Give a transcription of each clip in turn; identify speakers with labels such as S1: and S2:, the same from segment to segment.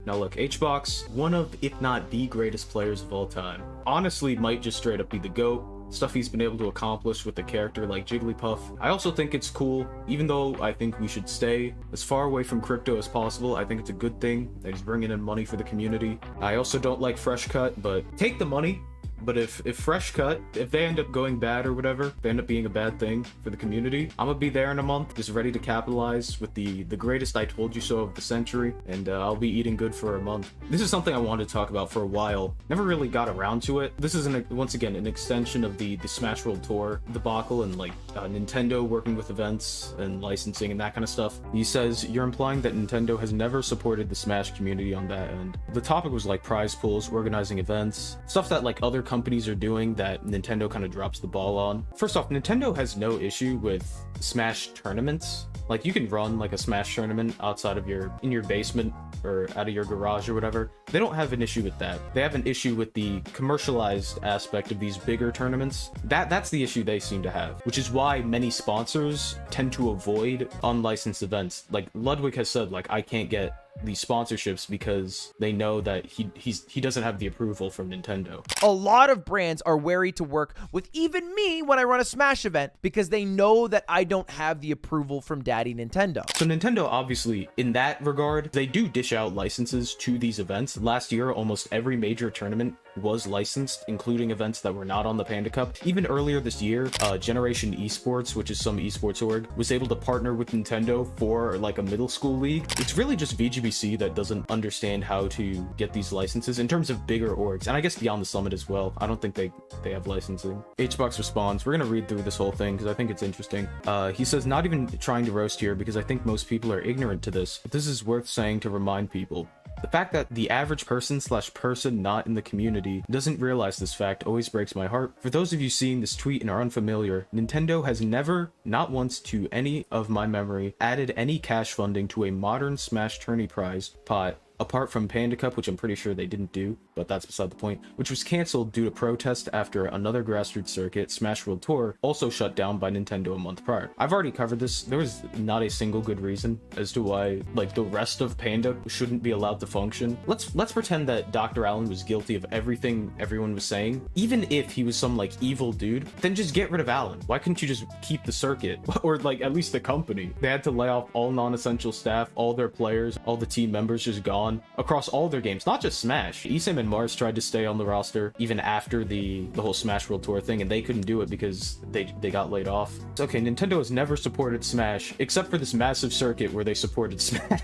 S1: Now look, HBox, one of, if not the greatest players of all time. Honestly, might just straight up be the GOAT. Stuff he's been able to accomplish with a character like Jigglypuff. I also think it's cool, even though I think we should stay as far away from crypto as possible. I think it's a good thing that he's bringing in money for the community. I also don't like Fresh Cut, but take the money. But if Fresh Cut, if they end up going bad or whatever, if they end up being a bad thing for the community, I'm gonna be there in a month, just ready to capitalize with the greatest I told you so of the century, and I'll be eating good for a month. This is something I wanted to talk about for a while. Never really got around to it. This is, once again, an extension of the Smash World Tour debacle and like Nintendo working with events and licensing and that kind of stuff. He says, you're implying that Nintendo has never supported the Smash community on that end. The topic was like prize pools, organizing events, stuff that like other companies are doing that Nintendo kind of drops the ball on. First off, Nintendo has no issue with Smash tournaments. Like, you can run like a Smash tournament outside of in your basement or out of your garage or whatever. They don't have an issue with that. They have an issue with the commercialized aspect of these bigger tournaments. That's the issue they seem to have, which is why many sponsors tend to avoid unlicensed events. Like Ludwig has said, like, I can't get these sponsorships because they know that he doesn't have the approval from Nintendo.
S2: A lot of brands are wary to work with even me when I run a Smash event because they know that I don't have the approval from Daddy Nintendo.
S1: So Nintendo, obviously, in that regard, they do dish out licenses to these events. Last year, almost every major tournament was licensed, including events that were not on the Panda Cup. Even earlier this year, Generation Esports, which is some esports org, was able to partner with Nintendo for like a middle school league. It's really just VGBC that doesn't understand how to get these licenses in terms of bigger orgs, and I guess Beyond the Summit as well. I don't think they have licensing. HBox responds, we're gonna read through this whole thing because I think it's interesting. He says, not even trying to roast here because I think most people are ignorant to this, but this is worth saying to remind people. The fact that the average person not in the community doesn't realize this fact always breaks my heart. For those of you seeing this tweet and are unfamiliar, Nintendo has never, not once to any of my memory, added any cash funding to a modern Smash tourney prize pot, apart from Panda Cup, which I'm pretty sure they didn't do, but that's beside the point, which was canceled due to protest after another grassroots circuit, Smash World Tour, also shut down by Nintendo a month prior. I've already covered this. There was not a single good reason as to why, like, the rest of Panda shouldn't be allowed to function. Let's pretend that Dr. Allen was guilty of everything everyone was saying. Even if he was some, like, evil dude, then just get rid of Allen. Why couldn't you just keep the circuit? Or, like, at least the company? They had to lay off all non-essential staff, all their players, all the team members just gone. Across all their games, not just Smash. Esam and Mars tried to stay on the roster even after the whole Smash World Tour thing, and they couldn't do it because they got laid off. It's okay, Nintendo has never supported Smash, except for this massive circuit where they supported Smash.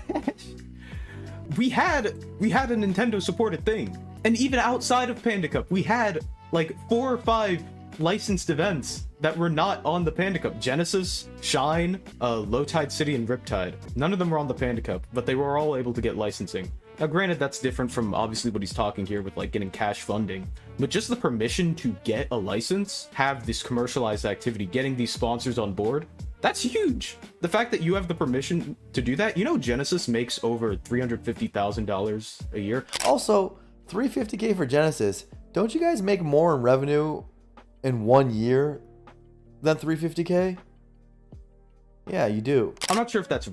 S1: we had a Nintendo supported thing. And even outside of Panda Cup, we had like 4 or 5 licensed events that were not on the Panda Cup. Genesis, Shine, Low Tide City, and Riptide. None of them were on the Panda Cup, but they were all able to get licensing. Now granted, that's different from obviously what he's talking here with like getting cash funding, but just the permission to get a license, have this commercialized activity, getting these sponsors on board, that's huge. The fact that you have the permission to do that, you know, Genesis makes over $350,000 a year.
S3: Also, $350K for Genesis. Don't you guys make more in revenue in 1 year than $350K? Yeah, you do.
S1: I'm not sure if that's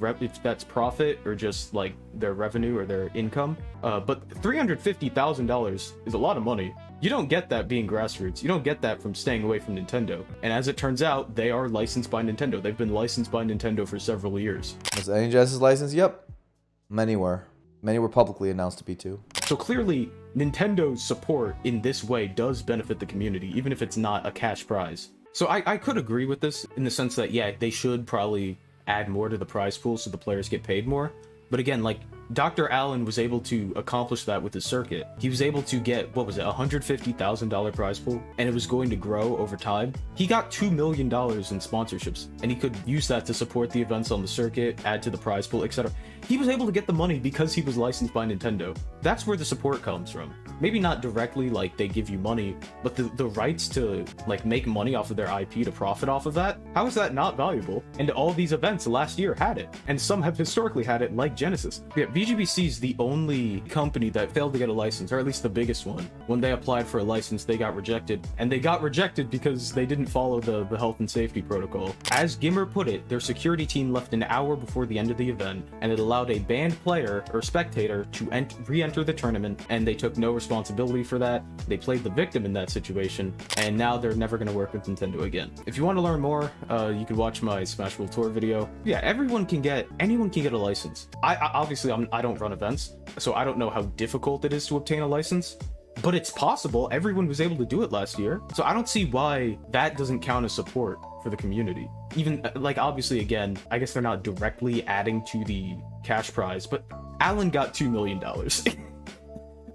S1: profit or just like their revenue or their income, but $350,000 is a lot of money. You don't get that being grassroots. You don't get that from staying away from Nintendo. And as it turns out, they are licensed by Nintendo. They've been licensed by Nintendo for several years.
S3: Was any Genesis licensed? Yep. Many were. Many were publicly announced to be too.
S1: So clearly, Nintendo's support in this way does benefit the community, even if it's not a cash prize. So I could agree with this in the sense that, yeah, they should probably add more to the prize pool so the players get paid more. But again, like, Dr. Allen was able to accomplish that with his circuit. He was able to get, what was it, $150,000 prize pool, and it was going to grow over time. He got $2 million in sponsorships, and he could use that to support the events on the circuit, add to the prize pool, etc. He was able to get the money because he was licensed by Nintendo. That's where the support comes from. Maybe not directly, like, they give you money, but the rights to, like, make money off of their IP to profit off of that? How is that not valuable? And all these events last year had it, and some have historically had it, like Genesis. Yeah, VGBC is the only company that failed to get a license, or at least the biggest one. When they applied for a license, they got rejected. And they got rejected because they didn't follow the health and safety protocol. As Gimmer put it, their security team left an hour before the end of the event, and it allowed a banned player or spectator to re-enter the tournament, and they took no responsibility for that. They played the victim in that situation, and now they're never going to work with Nintendo again. If you want to learn more, you can watch my Smash World Tour video. Yeah, anyone can get a license. I don't run events, so I don't know how difficult it is to obtain a license, but it's possible. Everyone was able to do it last year, so I don't see why that doesn't count as support for the community. Even, like, obviously, again, I guess they're not directly adding to the cash prize, but Alan got $2 million.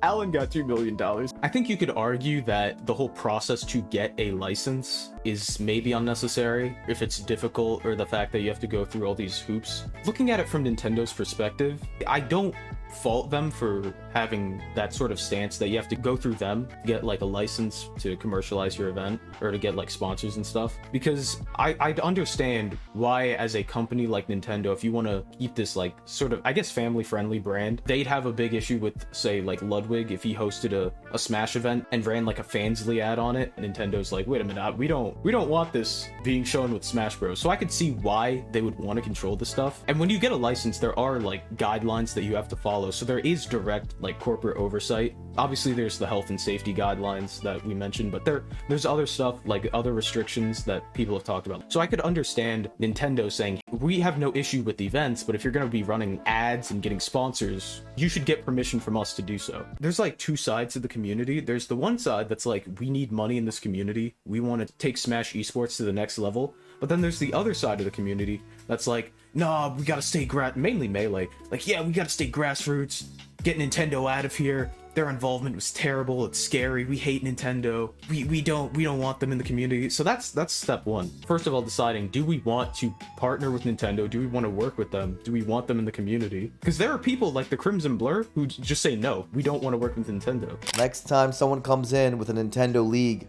S1: Alan got $2 million. I think you could argue that the whole process to get a license is maybe unnecessary if it's difficult, or the fact that you have to go through all these hoops. Looking at it from Nintendo's perspective, I don't fault them for having that sort of stance that you have to go through them to get like a license to commercialize your event or to get like sponsors and stuff, because I'd understand why, as a company like Nintendo, if you want to keep this like sort of, I guess, family friendly brand, they'd have a big issue with, say, like Ludwig if he hosted a Smash event and ran like a Fansly ad on it. Nintendo's like, wait a minute, we don't want this being shown with Smash Bros. So I could see why they would want to control this stuff. And when you get a license, there are like guidelines that you have to follow. So there is direct like corporate oversight. Obviously there's the health and safety guidelines that we mentioned, but there's other stuff, like other restrictions that people have talked about. So I could understand Nintendo saying, we have no issue with events, but if you're going to be running ads and getting sponsors, you should get permission from us to do so. There's like two sides of the community. There's the one side that's like, we need money in this community, we want to take Smash Esports to the next level. But then there's the other side of the community that's like, nah, we gotta stay mainly Melee. Like, yeah, we gotta stay grassroots, get Nintendo out of here. Their involvement was terrible, it's scary, we hate Nintendo, we don't want them in the community. So that's step one. First of all, deciding, do we want to partner with Nintendo? Do we want to work with them? Do we want them in the community? Because there are people like the Crimson Blur who just say, no, we don't want to work with Nintendo.
S3: Next time someone comes in with a Nintendo League,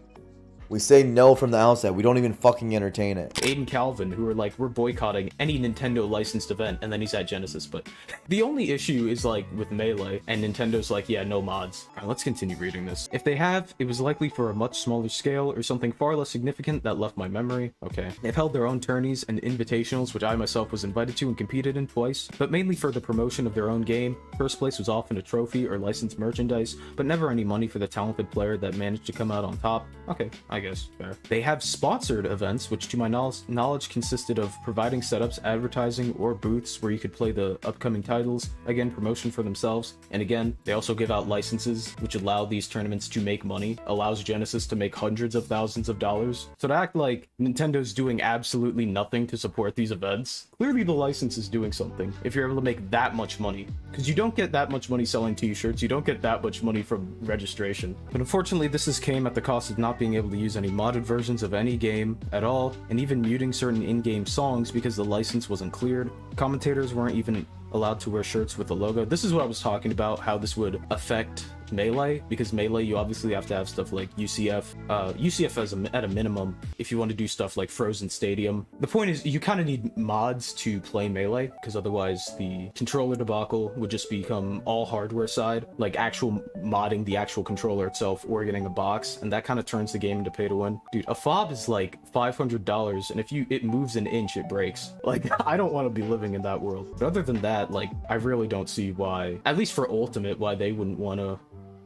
S3: we say no from the outset. We don't even fucking entertain it.
S1: Aiden Calvin, who are like, we're boycotting any Nintendo licensed event, and then he's at Genesis. But the only issue is like with Melee, and Nintendo's like, yeah, no mods. All right, let's continue reading this. If they have, it was likely for a much smaller scale or something far less significant that left my memory. Okay. They've held their own tourneys and invitationals, which I myself was invited to and competed in twice, but mainly for the promotion of their own game. First place was often a trophy or licensed merchandise, but never any money for the talented player that managed to come out on top. Okay, I guess fair. They have sponsored events, which to my knowledge consisted of providing setups, advertising, or booths where you could play the upcoming titles, again, promotion for themselves. And again, they also give out licenses, which allow these tournaments to make money, allows Genesis to make hundreds of thousands of dollars. So to act like Nintendo's doing absolutely nothing to support these events, clearly the license is doing something if you're able to make that much money. Because you don't get that much money selling t-shirts, you don't get that much money from registration. But unfortunately, this came at the cost of not being able to use any modded versions of any game at all, and even muting certain in-game songs because the license wasn't cleared. Commentators weren't even allowed to wear shirts with the logo. This is what I was talking about, how this would affect Melee, because Melee, you obviously have to have stuff like UCF. UCF at a minimum, if you want to do stuff like Frozen Stadium. The point is, you kind of need mods to play Melee, because otherwise the controller debacle would just become all hardware side, like actual modding the actual controller itself or getting a box, and that kind of turns the game into pay to win. Dude, a fob is like $500, and if it moves an inch, it breaks. Like, I don't want to be living in that world. But other than that, like, I really don't see why, at least for Ultimate, why they wouldn't want to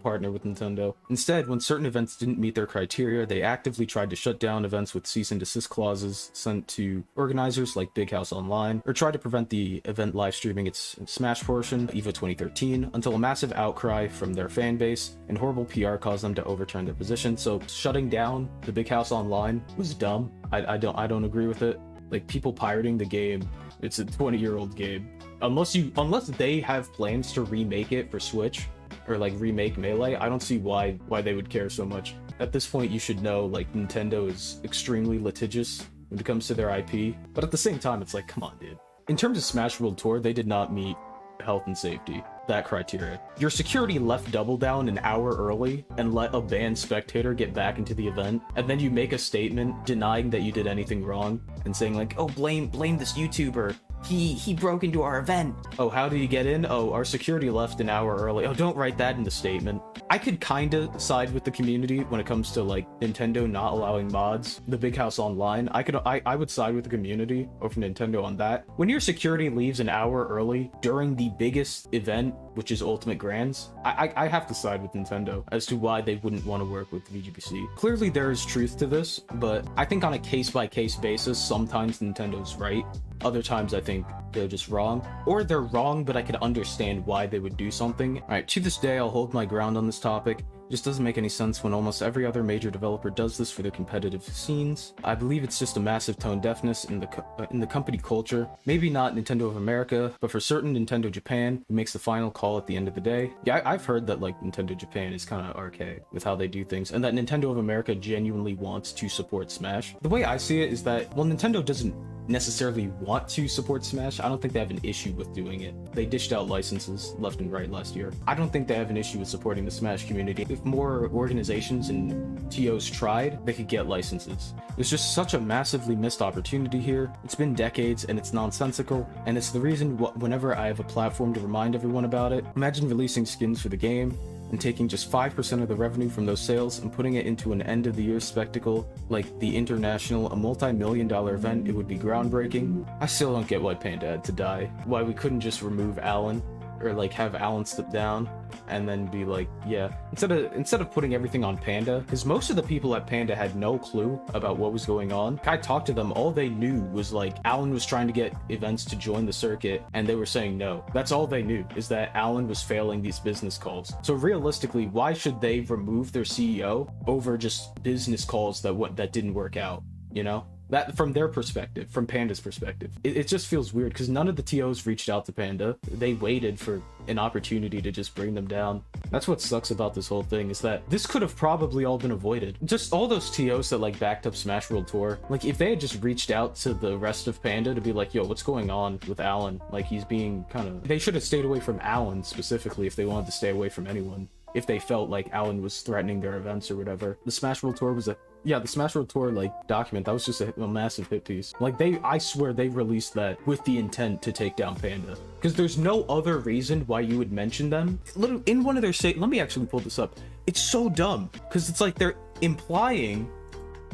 S1: partner with Nintendo. Instead, when certain events didn't meet their criteria, they actively tried to shut down events with cease and desist clauses sent to organizers like Big House Online, or tried to prevent the event live streaming its Smash portion, EVO 2013, until a massive outcry from their fan base and horrible PR caused them to overturn their position. So shutting down the Big House Online was dumb. I don't agree with it. Like, people pirating the game, it's a 20-year-old game. Unless they have plans to remake it for Switch, or like remake Melee, I don't see why they would care so much. At this point, you should know, like, Nintendo is extremely litigious when it comes to their IP, but at the same time, it's like, come on, dude. In terms of Smash World Tour, they did not meet health and safety, that criteria. Your security left Double Down an hour early and let a banned spectator get back into the event, and then you make a statement denying that you did anything wrong and saying like, oh, blame this YouTuber he broke into our event. Oh, how did he get in? Oh, our security left an hour early. Oh, don't write that in the statement. I could kinda side with the community when it comes to like Nintendo not allowing mods. The Big House Online, I would side with the community over Nintendo on that. When your security leaves an hour early during the biggest event, which is Ultimate Grands, I have to side with Nintendo as to why they wouldn't want to work with VGBC. Clearly there is truth to this, but I think on a case-by-case basis, sometimes Nintendo's right. Other times I think they're just wrong. Or they're wrong, but I could understand why they would do something. Alright, to this day, I'll hold my ground on this topic. It just doesn't make any sense when almost every other major developer does this for their competitive scenes. I believe it's just a massive tone deafness in the company culture. Maybe not Nintendo of America, but for certain Nintendo Japan, who makes the final call at the end of the day. Yeah, I've heard that like Nintendo Japan is kind of archaic with how they do things, and that Nintendo of America genuinely wants to support Smash. The way I see it is that, well, Nintendo doesn't necessarily want to support Smash. I don't think they have an issue with doing it. They dished out licenses left and right last year. I don't think they have an issue with supporting the Smash community. If more organizations and TOs tried, they could get licenses. There's just such a massively missed opportunity here. It's been decades and it's nonsensical, and it's the reason whenever I have a platform to remind everyone about it. Imagine releasing skins for the game and taking just 5% of the revenue from those sales and putting it into an end-of-the-year spectacle like the International, a multi-million-dollar event. It would be groundbreaking. I still don't get why Panda had to die. Why we couldn't just remove Alan, or like have Alan step down and then be like, yeah, instead of putting everything on Panda, because most of the people at Panda had no clue about what was going on. I talked to them, all they knew was like Alan was trying to get events to join the circuit and they were saying no. That's all they knew, is that Alan was failing these business calls. So realistically, why should they remove their CEO over just business calls that didn't work out, you know? That from their perspective, from Panda's perspective, it just feels weird because none of the TOs reached out to Panda. They waited for an opportunity to just bring them down. That's what sucks about this whole thing, is that this could have probably all been avoided. Just all those TOs that like backed up Smash World Tour, like if they had just reached out to the rest of Panda to be like, yo, what's going on with Alan? Like he's being kind of, they should have stayed away from Alan specifically if they wanted to stay away from anyone. If they felt like Alan was threatening their events or whatever. The Smash World Tour was the Smash World Tour like document, that was just a massive hit piece. Like I swear they released that with the intent to take down Panda, because there's no other reason why you would mention them. In one of their let me actually pull this up. It's so dumb because it's like they're implying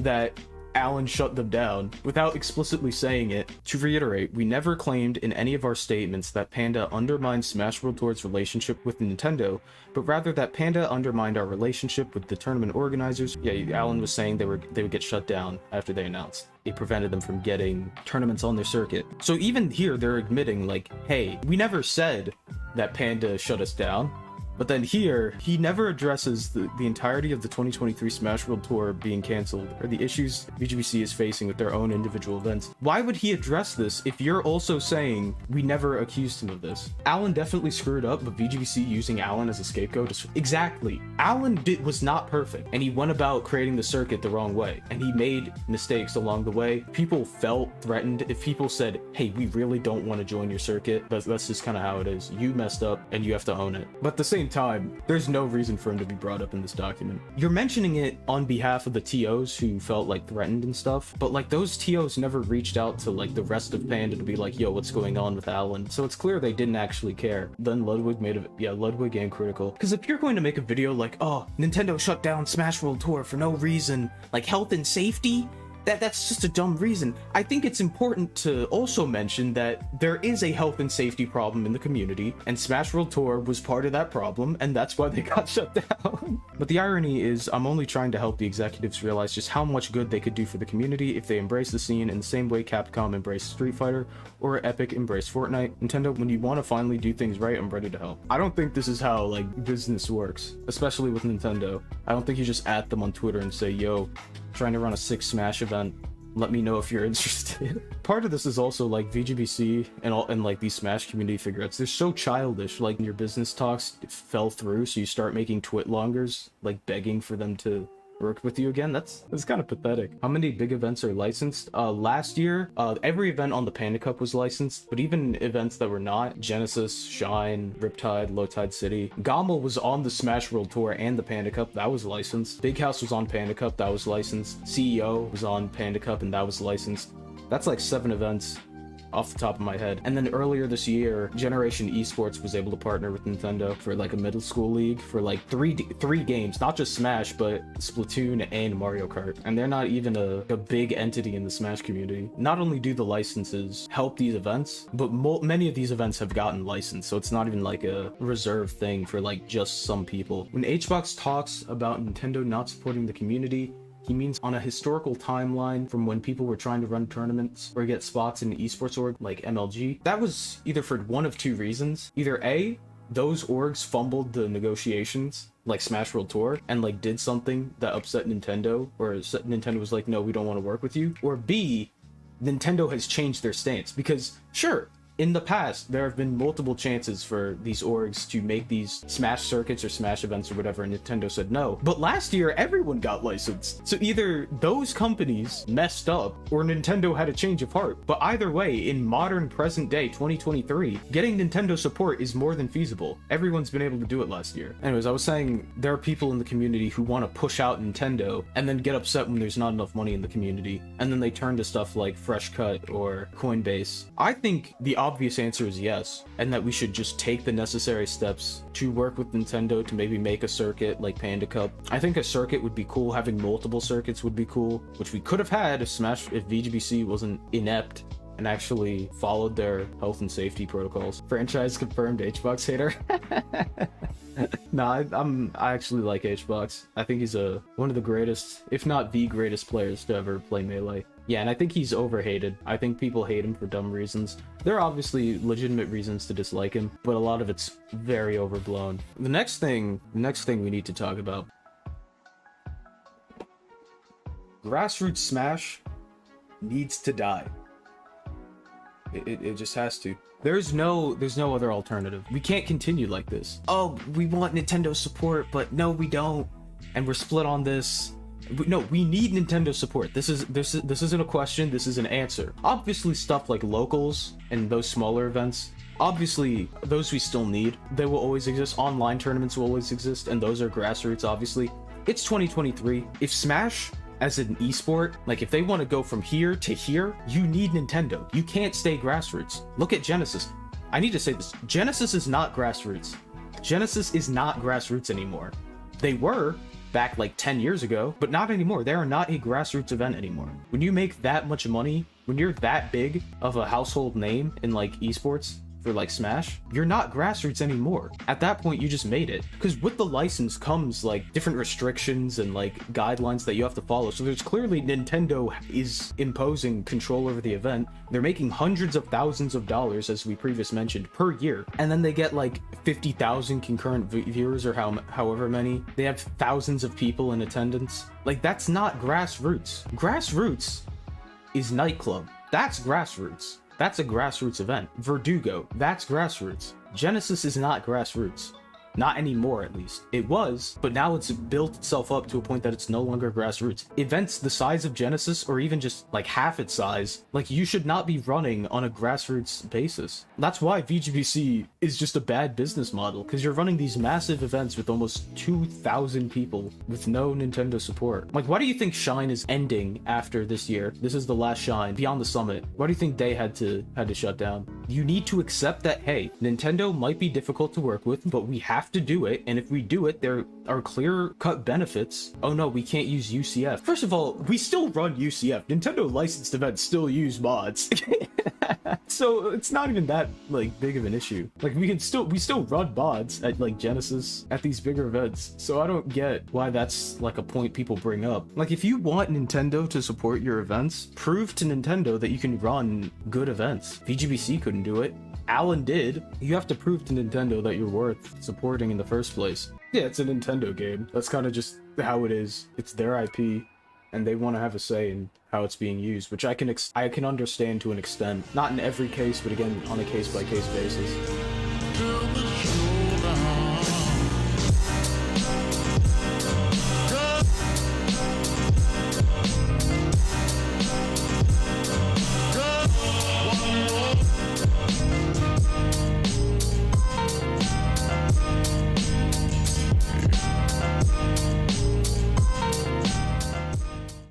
S1: that Alan shut them down without explicitly saying it. To reiterate, we never claimed in any of our statements that Panda undermined Smash World Tour's relationship with Nintendo, but rather that Panda undermined our relationship with the tournament organizers. Yeah, Alan was saying they would get shut down after they announced. It prevented them from getting tournaments on their circuit. So even here, they're admitting like, hey, we never said that Panda shut us down. But then here, he never addresses the entirety of the 2023 Smash World Tour being cancelled, or the issues VGBC is facing with their own individual events. Why would he address this if you're also saying we never accused him of this? Alan definitely screwed up, but VGBC using Alan as a scapegoat is... Exactly. Alan was not perfect, and he went about creating the circuit the wrong way, and he made mistakes along the way. People felt threatened. If people said, hey, we really don't want to join your circuit, that's just kind of how it is. You messed up, and you have to own it. But at the same time, there's no reason for him to be brought up in this document. You're mentioning it on behalf of the TOs who felt like threatened and stuff, but like those TOs never reached out to like the rest of Panda to be like, yo, what's going on with Alan? So it's clear they didn't actually care. Then Ludwig made Ludwig and Critical. Because if you're going to make a video like, oh, Nintendo shut down Smash World Tour for no reason, like health and safety, that's just a dumb reason. I think it's important to also mention that there is a health and safety problem in the community, and Smash World Tour was part of that problem, and that's why they got shut down. But the irony is, I'm only trying to help the executives realize just how much good they could do for the community if they embrace the scene in the same way Capcom embraced Street Fighter or Epic embraced Fortnite. Nintendo, when you want to finally do things right, I'm ready to help. I don't think this is how like business works, especially with Nintendo. I don't think you just at them on Twitter and say, yo, trying to run a 6 Smash event, let me know if you're interested. Part of this is also like VGBC and like these Smash community figureouts, they're so childish. Like your business talks fell through, so you start making twitlongers like begging for them to work with you again. That's kind of pathetic. How many big events are licensed? Last year, every event on the Panda Cup was licensed, but even events that were not, Genesis, Shine, Riptide, Low Tide City. Gama was on the Smash World Tour and the Panda Cup, that was licensed. Big House was on Panda Cup, that was licensed. CEO was on Panda Cup and that was licensed. That's like 7 events off the top of my head. And then earlier this year, Generation Esports was able to partner with Nintendo for like a middle school league for like three games, not just Smash, but Splatoon and Mario Kart. And they're not even a big entity in the Smash community. Not only do the licenses help these events, but many of these events have gotten licensed, so it's not even like a reserved thing for like just some people. When HBox talks about Nintendo not supporting the community, he means on a historical timeline from when people were trying to run tournaments or get spots in an esports org like MLG. That was either for one of two reasons. Either A, those orgs fumbled the negotiations like Smash World Tour and like did something that upset Nintendo, or Nintendo was like, no, we don't want to work with you. Or B, Nintendo has changed their stance, because sure, in the past, there have been multiple chances for these orgs to make these Smash circuits or Smash events or whatever, and Nintendo said no. But last year, everyone got licensed. So either those companies messed up or Nintendo had a change of heart. But either way, in modern present day 2023, getting Nintendo support is more than feasible. Everyone's been able to do it last year. Anyways, I was saying there are people in the community who want to push out Nintendo and then get upset when there's not enough money in the community. And then they turn to stuff like Fresh Cut or Coinbase. I think the obvious answer is yes, and that we should just take the necessary steps to work with Nintendo to maybe make a circuit like Panda Cup. I think a circuit would be cool. Having multiple circuits would be cool, which we could have had if VGBC wasn't inept and actually followed their health and safety protocols. Franchise confirmed, HBox hater. Nah, I actually like HBox. I think he's one of the greatest, if not the greatest players to ever play Melee. Yeah, and I think he's overhated. I think people hate him for dumb reasons. There are obviously legitimate reasons to dislike him, but a lot of it's very overblown. The next thing we need to talk about. Grassroots Smash needs to die. It just has to. There's no other alternative. We can't continue like this. Oh, we want Nintendo support, but no, we don't. And we're split on this. No, we need Nintendo support. This isn't a question, this is an answer. Obviously stuff like locals and those smaller events, obviously those we still need. They will always exist. Online tournaments will always exist, and those are grassroots, obviously. It's 2023. If Smash as an esport, like if they want to go from here to here, you need Nintendo. You can't stay grassroots. Look at Genesis. I need to say this. Genesis is not grassroots. Genesis is not grassroots anymore. They were back like 10 years ago, but not anymore. They are not a grassroots event anymore. When you make that much money, when you're that big of a household name in like esports for like Smash, you're not grassroots anymore. At that point, you just made it. Because with the license comes like different restrictions and like guidelines that you have to follow. So there's clearly Nintendo is imposing control over the event. They're making hundreds of thousands of dollars, as we previously mentioned, per year. And then they get like 50,000 concurrent viewers or however many. They have thousands of people in attendance. Like, that's not grassroots. Grassroots is nightclub. That's grassroots. That's a grassroots event. Verdugo, that's grassroots. Genesis is not grassroots. Not anymore, at least. It was, but now it's built itself up to a point that it's no longer grassroots. Events the size of Genesis, or even just like half its size, like you should not be running on a grassroots basis. That's why VGBC is just a bad business model, because you're running these massive events with almost 2,000 people with no Nintendo support. Like, why do you think Shine is ending after this year? This is the last Shine, Beyond the Summit. Why do you think they had to shut down? You need to accept that, hey, Nintendo might be difficult to work with, but we have to do it, and if we do it, there are clear-cut benefits. Oh no, we can't use UCF. First of all, we still run UCF. Nintendo licensed events still use mods. So it's not even that like big of an issue. Like we still run mods at like Genesis at these bigger events. So I don't get why that's like a point people bring up. Like, if you want Nintendo to support your events, prove to Nintendo that you can run good events. VGBC couldn't do it. Alan did. You have to prove to Nintendo that you're worth supporting in the first place. Yeah, it's a Nintendo game. That's kind of just how it is. It's their IP, and they want to have a say in how it's being used, which I can understand to an extent. Not in every case, but again, on a case-by-case basis.